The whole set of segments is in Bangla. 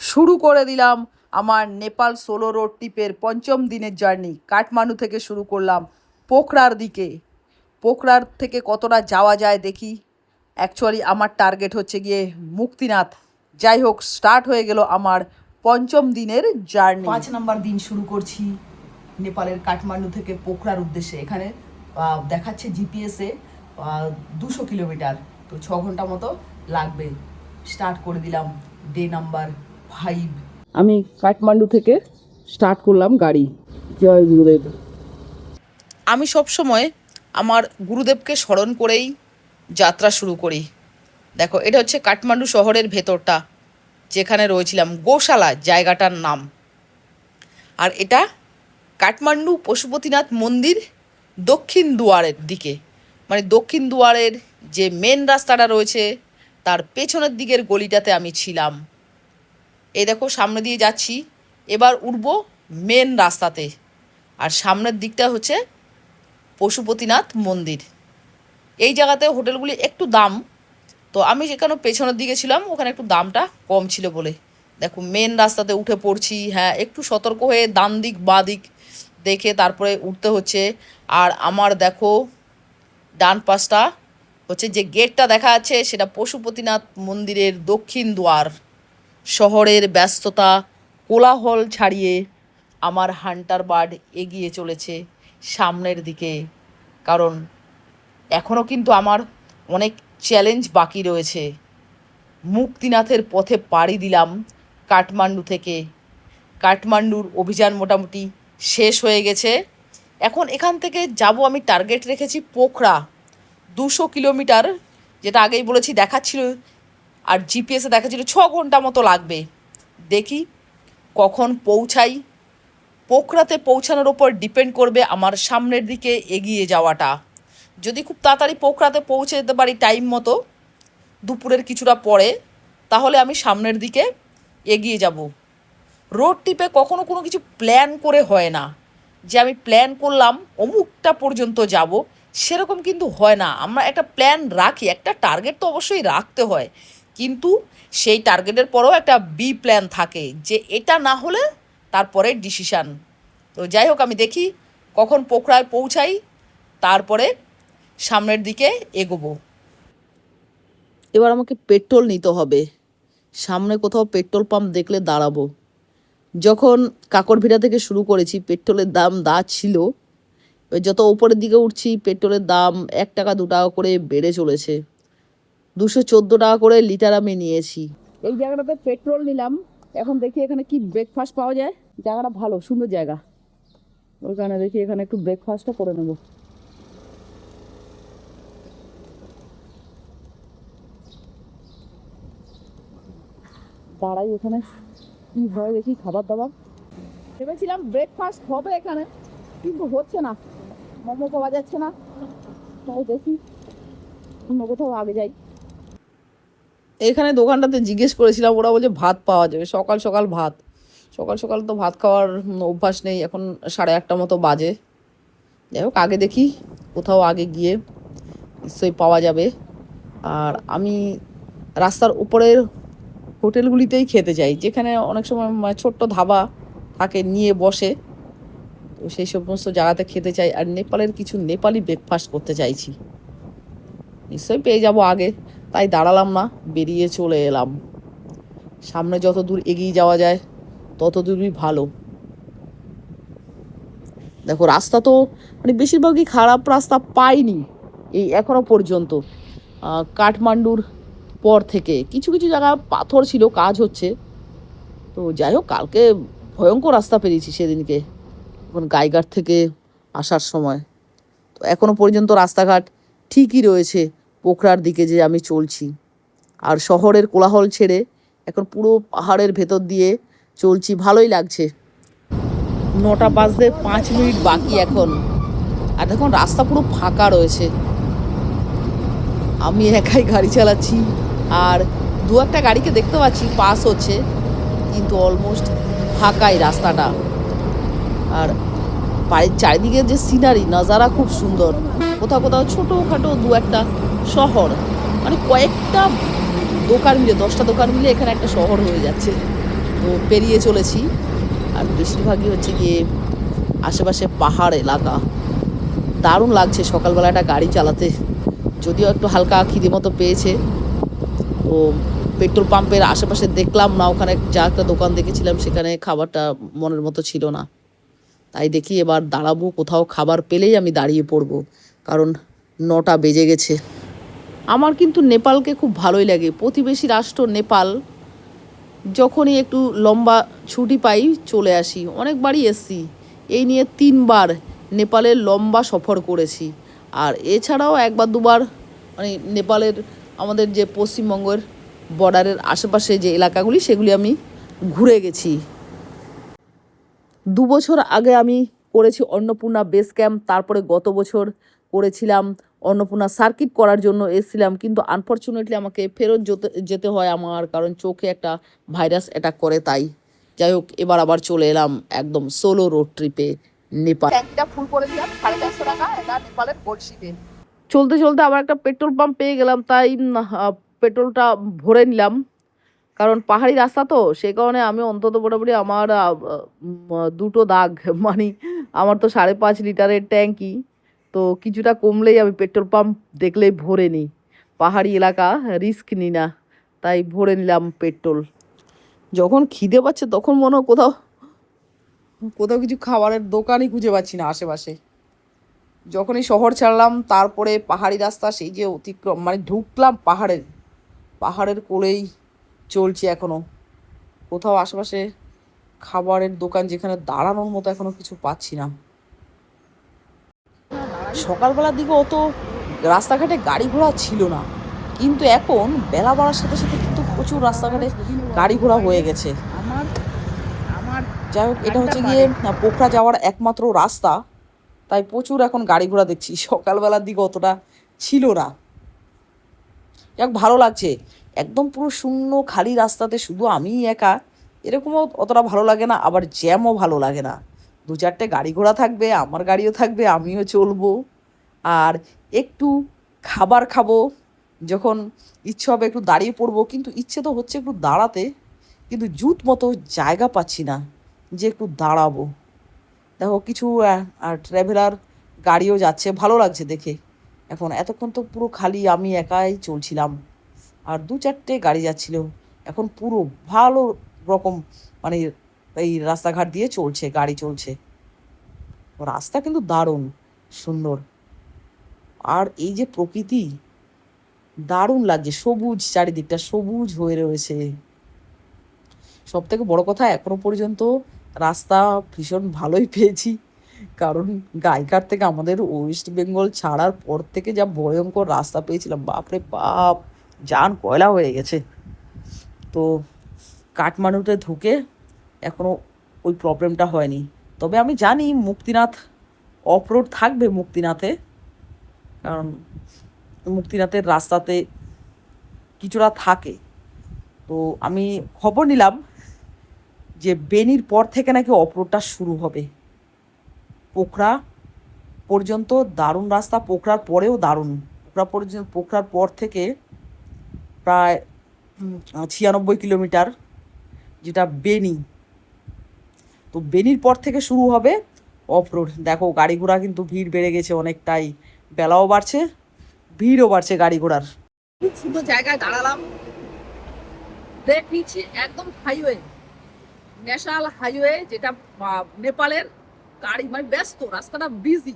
শুরু করে দিলাম আমার নেপাল সোলো রোড ট্রিপের পঞ্চম দিনের জার্নি। কাঠমান্ডু থেকে শুরু করলাম পোখরার দিকে। পোখরার থেকে কতটা যাওয়া যায় দেখি। অ্যাকচুয়ালি আমার টার্গেট হচ্ছে গিয়ে মুক্তিনাথ। যাই হোক, স্টার্ট হয়ে গেল আমার পঞ্চম দিনের জার্নি। 5 নম্বর দিন শুরু করছি নেপালের কাঠমান্ডু থেকে পোখরার উদ্দেশ্যে। এখানে দেখাচ্ছে জিপিএসে 200 কিলোমিটার, তো 6 ঘন্টা মতো লাগবে। স্টার্ট করে দিলাম ডে নাম্বার 5। আমি কাঠমান্ডু থেকে স্টার্ট করলাম গাড়ি। জয় গুরুদেব। আমি সবসময় আমার গুরুদেবকে স্মরণ করেই যাত্রা শুরু করি। দেখো, এটা হচ্ছে কাঠমান্ডু শহরের ভেতরটা, যেখানে রয়েছিলাম, গোশালা জায়গাটার নাম। আর এটা কাঠমান্ডু পশুপতিনাথ মন্দির দক্ষিণ দুয়ারের দিকে, মানে দক্ষিণ দুয়ারের যে মেন রাস্তাটা রয়েছে তার পেছনের দিকের গলিটাতে আমি ছিলাম। এই দেখো, সামনে দিয়ে যাচ্ছি, এবার উঠব মেন রাস্তাতে। আর সামনের দিকটা হচ্ছে পশুপতিনাথ মন্দির। এই জায়গাতে হোটেলগুলি একটু দাম, তো আমি যেখানে পেছনের দিকে ছিলাম ওখানে একটু দামটা কম ছিল বলে। দেখো, মেন রাস্তাতে উঠে পড়ছি। হ্যাঁ, একটু সতর্ক হয়ে ডান দিক বাঁ দিক দেখে তারপরে উঠতে হচ্ছে। আর আমার দেখো ডান পাশটা হচ্ছে যে গেটটা দেখা যাচ্ছে, সেটা পশুপতিনাথ মন্দিরের দক্ষিণ দুয়ার। শহরের ব্যস্ততা কোলাহল ছাড়িয়ে আমার হান্টার বার্ড এগিয়ে চলেছে সামনের দিকে, কারণ এখনও কিন্তু আমার অনেক চ্যালেঞ্জ বাকি রয়েছে। মুক্তিনাথের পথে পাড়ি দিলাম কাঠমান্ডু থেকে। কাঠমান্ডুর অভিযান মোটামুটি শেষ হয়ে গেছে। এখন এখান থেকে যাব, আমি টার্গেট রেখেছি পোখরা 200 কিলোমিটার, যেটা আগেই বলেছি দেখাচ্ছিল, আর জিপিএসে দেখাচ্ছিল 6 ঘন্টা মতো লাগবে। দেখি কখন পৌঁছাই। পোখরাতে পৌঁছানোর ওপর ডিপেন্ড করবে আমার সামনের দিকে এগিয়ে যাওয়াটা। যদি খুব তাড়াতাড়ি পোখরাতে পৌঁছে যেতে পারি টাইম মতো, দুপুরের কিছুটা পরে, তাহলে আমি সামনের দিকে এগিয়ে যাব। রোড ট্রিপে কখনো কোনো কিছু প্ল্যান করে হয় না, যে আমি প্ল্যান করলাম অমুকটা পর্যন্ত যাব, সেরকম কিন্তু হয় না। আমরা একটা প্ল্যান রাখি, একটা টার্গেট তো অবশ্যই রাখতে হয়, কিন্তু সেই টার্গেটের পরেও একটা বি প্ল্যান থাকে, যে এটা না হলে তারপরে ডিসিশান। তো যাই হোক, আমি দেখি কখন পোখরায় পৌঁছাই, তারপরে সামনের দিকে এগোবো। এবার আমাকে পেট্রোল নিতে হবে। সামনে কোথাও পেট্রোল পাম্প দেখলে দাঁড়াবো। যখন কাকরভিটা থেকে শুরু করেছি পেট্রোলের দাম ছিল, যত ওপরের দিকে উঠছি পেট্রোলের দাম 1 টাকা 2 টাকা করে বেড়ে চলেছে। 214 টাকা করে লিটার আমি নিয়েছি। এই জায়গাটাতে পেট্রোল নিলাম। এখন দেখি এখানে কি ব্রেকফাস্ট পাওয়া যায়। জায়গাটা ভালো, সুন্দর জায়গা। ওইখানে দেখি এখানে একটু ব্রেকফাস্টটা করে নেব। দাঁড়াই এখানে, কি হয় দেখি খাবার দাবার। ভেবেছিলাম ব্রেকফাস্ট হবে এখানে, কিন্তু হচ্ছে না, মোমো পাওয়া যাচ্ছে না। তাই দেখি অন্য কোথাও আগে যাই। এখানে দোকানটাতে জিজ্ঞেস করেছিলাম, ওরা বলছে ভাত পাওয়া যাবে। সকাল সকাল ভাত, সকাল সকাল তো ভাত খাওয়ার অভ্যাস নেই। এখন 8:30 মতো বাজে। যাই হোক, আগে দেখি, কোথাও আগে গিয়ে নিশ্চয়ই পাওয়া যাবে। আর আমি রাস্তার উপরের হোটেলগুলিতেই খেতে চাই, যেখানে অনেক সময় ছোট্ট ধাবা থাকে, নিয়ে বসে, তো সেই সমস্ত জায়গাতে খেতে চাই। আর নেপালের কিছু নেপালি ব্রেকফাস্ট করতে চাইছি, নিশ্চয়ই পেয়ে যাব আগে। তাই দাঁড়ালাম না, বেরিয়ে চলে এলাম। সামনে যত দূর এগিয়ে যাওয়া যায় তত দূরই ভালো। দেখো, রাস্তা তো মানে বেশিরভাগই খারাপ রাস্তা পাইনি এই এখনো পর্যন্ত। কাঠমান্ডুর পর থেকে কিছু কিছু জায়গায় পাথর ছিল, কাজ হচ্ছে। তো যাই হোক, কালকে ভয়ঙ্কর রাস্তা পেরিয়েছি সেদিনকে, এখন গাইঘাট থেকে আসার সময়। তো এখনো পর্যন্ত রাস্তাঘাট ঠিকই রয়েছে পোখরার দিকে যে আমি চলছি। আর শহরের কোলাহল ছেড়ে এখন পুরো পাহাড়ের ভেতর দিয়ে চলছি, ভালোই লাগছে। 9টা বাজতে 5 মিনিট বাকি এখন। আর দেখুন রাস্তা পুরো ফাঁকা রয়েছে, আমি একাই গাড়ি চালাচ্ছি। আর 2-1টা গাড়িকে দেখতে পাচ্ছি পাস হচ্ছে, কিন্তু অলমোস্ট ফাঁকাই রাস্তাটা। আর বাড়ির চারিদিকের যে সিনারি নাজারা খুব সুন্দর। কোথাও কোথাও ছোটোখাটো 2-1টা শহর, মানে কয়েকটা দোকান মিলে, 10টা দোকান মিলে এখানে একটা শহর হয়ে যাচ্ছে। তো পেরিয়ে চলেছি। আর বেশিরভাগই হচ্ছে গিয়ে আশেপাশে পাহাড় এলাকা। দারুণ লাগছে সকালবেলাটা গাড়ি চালাতে, যদিও একটু হালকা খিদে মতো পেয়েছে। তো পেট্রোল পাম্পের আশেপাশে দেখলাম না, ওখানে যা একটা দোকান দেখেছিলাম সেখানে খাবারটা মনের মতো ছিল না। তাই দেখি এবার দাঁড়াবো, কোথাও খাবার পেলেই আমি দাঁড়িয়ে পড়বো, কারণ 9টা বেজে গেছে। আমার কিন্তু নেপালকে খুব ভালোই লাগে, প্রতিবেশী রাষ্ট্র নেপাল। যখনই একটু লম্বা ছুটি পাই চলে আসি, অনেকবারই এসছি। এই নিয়ে 3বার নেপালের লম্বা সফর করেছি। আর এছাড়াও একবার দুবার মানে নেপালের আমাদের যে পশ্চিমবঙ্গের বর্ডারের আশেপাশে যে এলাকাগুলি সেগুলি আমি ঘুরে গেছি। 2 বছর আগে আমি করেছি অন্নপূর্ণা বেস ক্যাম্প, তারপরে গত বছর করেছিলাম অন্নপূর্ণা সার্কিট করার জন্য এসেছিলাম, কিন্তু আনফর্চুনেটলি আমাকে ফেরত যেতে হয় আমার, কারণ চোখে একটা ভাইরাস অ্যাটাক করে। তাই যাই হোক, এবার আবার চলে এলাম একদম সোলো রোড ট্রিপে নেপাল। ট্যাঙ্কটা ফুল করে দিলাম 450 টাকা, এটা নেপালের বড়শিতে। চলতে চলতে আবার একটা পেট্রোল পাম্প পেয়ে গেলাম, তাই পেট্রোলটা ভরে নিলাম। কারণ পাহাড়ি রাস্তা তো, সে কারণে আমি অন্তত মোটামুটি আমার 2টো দাগ মানে আমার তো 5.5 লিটারের ট্যাঙ্কি, তো কিছুটা কমলেই আমি পেট্রোল পাম্প দেখলেই ভরে নিই। পাহাড়ি এলাকা, রিস্ক নিই না, তাই ভরে নিলাম পেট্রোল। যখন খিদে পাচ্ছে তখন মনে হয় কোথাও কোথাও কিছু খাবারের দোকানই খুঁজে পাচ্ছি না আশেপাশে। যখনই শহর ছাড়লাম তারপরে পাহাড়ি রাস্তা সেই যে অতিক্রম, মানে ঢুকলাম পাহাড়ের পাহাড়ের কোলেই চলছি এখনও। কোথাও আশেপাশে খাবারের দোকান যেখানে দাঁড়ানোর মতো এখনো কিছু পাচ্ছি না। সকালবেলার দিকে অত রাস্তাঘাটে গাড়ি ঘোড়া ছিল না, কিন্তু এখন বেলা বাড়ার সাথে সাথে কিন্তু প্রচুর রাস্তাঘাটে গাড়ি ঘোড়া হয়ে গেছে। যাই হোক, এটা হচ্ছে গিয়ে পোখরা যাওয়ার একমাত্র রাস্তা, তাই প্রচুর এখন গাড়ি ঘোড়া দেখছি। সকালবেলার দিকে অতটা ছিল না। যাক, ভালো লাগছে। একদম পুরো শূন্য খালি রাস্তাতে শুধু আমিই একা, এরকমও অতটা ভালো লাগে না, আবার জ্যামও ভালো লাগে না। 2-4টে গাড়ি ঘোড়া থাকবে, আমার গাড়িও থাকবে, আমিও চলবো। আর একটু খাবার খাবো, যখন ইচ্ছে হবে একটু দাঁড়িয়ে পড়বো, কিন্তু ইচ্ছে তো হচ্ছে একটু দাঁড়াতে, কিন্তু জুত মতো জায়গা পাচ্ছি না যে একটু দাঁড়াবো। দেখো কিছু ট্র্যাভেলার গাড়িও যাচ্ছে, ভালো লাগছে দেখে। এখন এতক্ষণ তো পুরো খালি আমি একাই চলছিলাম, আর 2-4টে গাড়ি যাচ্ছিল। এখন পুরো ভালো রকম মানে এই রাস্তাঘাট দিয়ে চলছে, গাড়ি চলছে। রাস্তা কিন্তু দারুণ সুন্দর। আর এই যে প্রকৃতি, দারুণ লাগছে, সবুজ, চারিদিকটা সবুজ হয়ে রয়েছে। সব থেকে বড় কথা, এখনো পর্যন্ত রাস্তা ভীষণ ভালোই পেয়েছি, কারণ গাইঘাট থেকে আমাদের ওয়েস্ট বেঙ্গল ছাড়ার পর থেকে যা ভয়ঙ্কর রাস্তা পেয়েছিলাম, বাপরে বাপ, জান কয়লা হয়ে গেছে। তো কাঠমান্ডুতে ঢুকে এখনও ওই প্রবলেমটা হয়নি। তবে আমি জানি মুক্তিনাথ অফরোড থাকবে মুক্তিনাথে, কারণ মুক্তিনাথের রাস্তাতে কিছুটা থাকে। তো আমি খবর নিলাম যে বেনির পর থেকে নাকি অফরোডটা শুরু হবে। পোখরা পর্যন্ত দারুণ রাস্তা, পোখরার পরেও দারুণ। পোখরার পর থেকে প্রায় 96 কিলোমিটার, যেটা বেনি। তো বেনির পর থেকে শুরু হবে অফরোড। দেখো গাড়ি ঘোড়া কিন্তু ভিড় বেড়ে গেছে অনেকটাই, বেলাও বাড়ছে, ভিড়ও বাড়ছে গাড়ি ঘোড়ার। খুব সুন্দর জায়গায় দাঁড়ালাম, ব্রেক নিচ্ছি, একদম হাইওয়ে, ন্যাশনাল হাইওয়ে, যেটা নেপালের গাড়ি মানে ব্যস্ত, রাস্তাটা বিজি,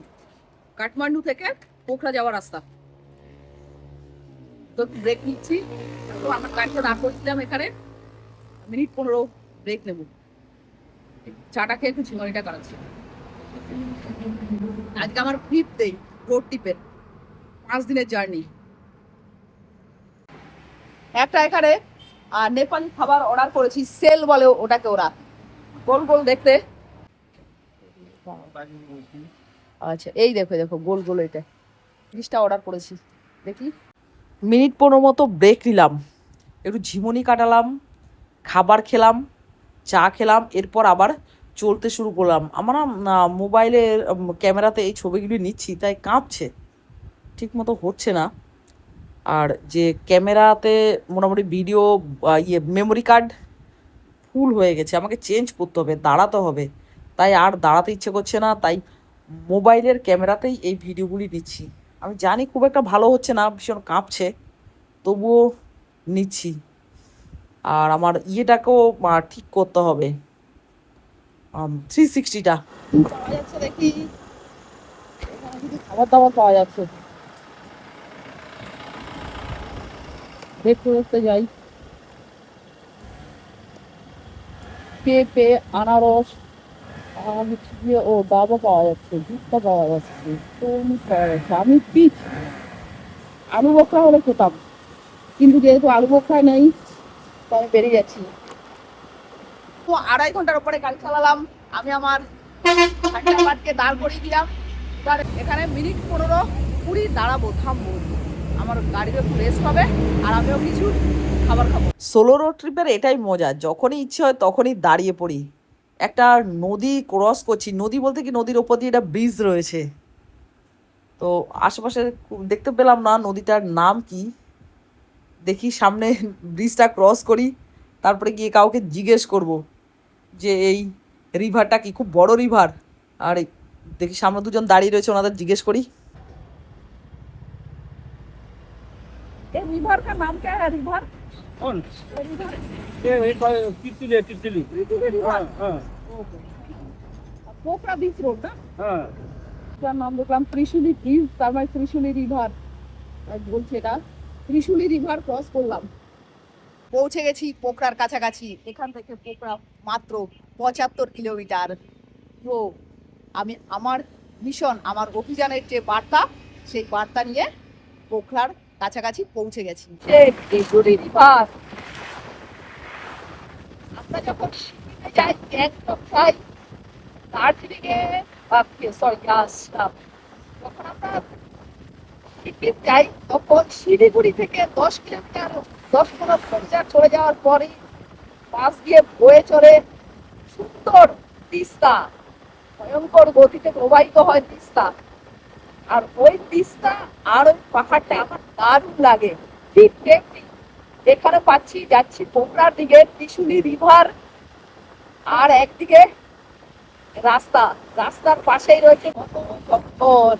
কাঠমান্ডু থেকে পোখরা যাওয়ার রাস্তা। তো ব্রেক নিচ্ছি, তো আমার গাড়িটা দাঁড় করছিলাম এখানে, মিনিট 15 ব্রেক নেব, চাটা খেয়ে একটু ঝিমারিটা কাটাচ্ছি। আজকে আমার 5th ডে রোড ট্রিপের, 5 দিনের জার্নি। একটা এখানে নেপালি খাবার অর্ডার করেছি, সেল বলে ওটাকে ওরা, গোল গোল দেখতে। আচ্ছা, এই দেখো দেখো গোল গোল, এটা জিনিসটা অর্ডার করেছি, দেখি। মিনিট 15 মতো ব্রেক নিলাম, একটু ঝিমুনি কাটালাম, খাবার খেলাম, চা খেলাম, এরপর আবার চলতে শুরু করলাম। আমার না মোবাইলের ক্যামেরাতে এই ছবিগুলি নিচ্ছি, তাই কাঁপছে, ঠিক মতো হচ্ছে না। আর যে ক্যামেরাতে মোটামুটি ভিডিও মেমোরি কার্ড ফুল হয়ে গেছে, আমাকে চেঞ্জ করতে হবে, দাঁড়াতে হবে। তাই আর দাঁড়াতে ইচ্ছে করছে না, তাই মোবাইলের ক্যামেরাতেই এই ভিডিওগুলি নিচ্ছি। আমি জানি খুব একটা ভালো হচ্ছে না, ভীষণ কাঁপছে, তবুও নিচ্ছি। আর আমার ইয়েটাকেও ঠিক করতে হবে, 360টা পাওয়া যাচ্ছে দেখি, এখানে কিছু খাবার দাবার পাওয়া যাচ্ছে, দেখতে দেখতে যাই। পেঁপে, আনারস, আর হচ্ছে গিয়ে ও ডাবা পাওয়া যাচ্ছে, ভুট্টা পাওয়া যাচ্ছে, তরমুজ পাওয়া যাচ্ছে। আমি পিচ আলু বখরা হলে খেতাম, কিন্তু যেহেতু আলু বখরা নেই, তো আমি বেরিয়ে যাচ্ছি। তো 2.5 ঘন্টার উপরে গাড়ি চালালাম, আমি আমার থান্ডারবার্ডকে দাঁড় করিয়ে দিলাম। এখানে মিনিট 15-20 দাঁড়াবো, থামবো, আমার গাড়িতে একটু রেস্ট হবে, আর আমিও কিছু খাবার খাবো। সোলো রোড ট্রিপের এটাই মজা, যখনই ইচ্ছে হয় তখনই দাঁড়িয়ে পড়ি। একটা নদী ক্রস করছি, নদী বলতে কি নদীর ওপর দিয়ে একটা ব্রিজ রয়েছে, তো আশেপাশে দেখতে পেলাম না নদীটার নাম কি। দেখি সামনে ব্রিজটা ক্রস করি, তারপরে গিয়ে কাউকে জিজ্ঞেস করব যে এই রিভারটা কি খুব বড় রিভার। আর দেখি সামনে দুজন দাঁড়িয়ে রয়েছে, ওনাদের জিজ্ঞেস করি এই রিভার কা নাম क्या है रिवर? कौन? रिवर ये एक तितली है, तितली। हाँ हाँ পোকরা বিচ রোড না, हाँ। তার নাম দেখলাম ত্রিশুলি ব্রিজ, তার মানে ত্রিশুলি রিভার বলছে এটা। ত্রিশুলি রিভার ক্রস করলাম, পৌঁছে গেছি পোখরার কাছাকাছি। এখান থেকে পোখরা মাত্র 75 কিলোমিটার। তো আমি আমার মিশন, আমার অভিযানের যে বার্তা, সেই বার্তা নিয়ে পোখরার কাছাকাছি পৌঁছে গেছি। আমরা যখন সিকিমে যাই, গ্যাংটক যাই, দার্জিলিংয়ে সরি আসাম, যখন আমরা সিকিম যাই তখন শিলিগুড়ি থেকে 10 কিলোমিটার 10-15 কিলোমিটার চলে যাওয়ার পরে পাশ দিয়ে বয়ে চলে সুন্দর তিস্তা, ভয়ঙ্কর গতিতে প্রবাহিত হয় তিস্তা। আর ওই তিস্তা আর ওই পাহাড়টা আমার দারুণ লাগে। ঠিক তেমনি এখানে পাচ্ছি, যাচ্ছি পোখরার দিকে ত্রিশুলি রিভার, আর একদিকে রাস্তা, রাস্তার পাশেই রয়েছে কত জঙ্গল,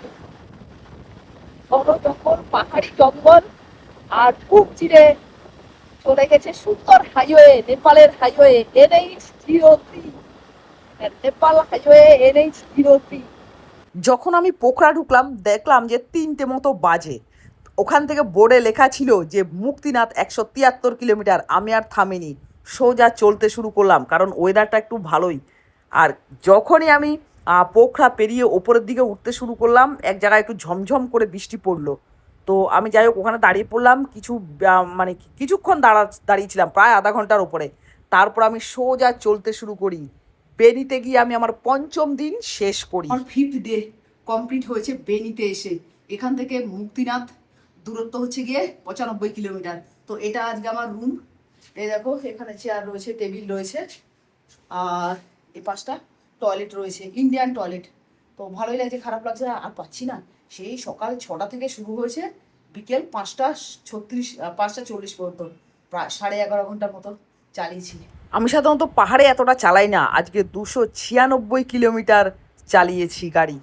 ঘন জঙ্গল, পাহাড়ি জঙ্গল, আর খুব চিরে চলে গেছে সুন্দর হাইওয়ে, নেপালের highway NH-03, Nepal highway NH-03। যখন আমি পোখরা ঢুকলাম দেখলাম যে 3টে মতো বাজে, ওখান থেকে বোর্ডে লেখা ছিল যে মুক্তিনাথ 173 কিলোমিটার। আমি আর থামিনি, সোজা চলতে শুরু করলাম, কারণ ওয়েদারটা একটু ভালোই। আর যখনই আমি পোখরা পেরিয়ে ওপরের দিকে উঠতে শুরু করলাম, এক জায়গায় একটু ঝমঝম করে বৃষ্টি পড়লো। তো আমি যাই হোক ওখানে দাঁড়িয়ে পড়লাম, মানে কিছুক্ষণ দাঁড়িয়েছিলাম, প্রায় আধা ঘন্টার ওপরে। তারপর আমি সোজা চলতে শুরু করি, বেনিতে গিয়ে আমি আমার 5ম দিন শেষ করি। আমার 5th ডে কমপ্লিট হয়েছে বেনিতে এসে। এখান থেকে মুক্তিনাথ দূরত্ব হচ্ছে গিয়ে 95 কিলোমিটার। তো এটা আজকে আমার রুম, এই দেখো এখানে চেয়ার রয়েছে, টেবিল রয়েছে, আর এই পাশটা টয়লেট রয়েছে, ইন্ডিয়ান টয়লেট। তো ভালোই লাগছে, খারাপ লাগছে না। আর পাচ্ছি না, সেই সকাল 6টা থেকে শুরু হয়েছে, বিকেল 5টা 36 5টা 40 পর্যন্ত, প্রায় 11.5 ঘন্টার মতো চালিয়েছি। আমি সাধারণত পাহাড়ে এতটা চালাই না, আজকে 296 কিলোমিটার চালিয়েছি গাড়ি।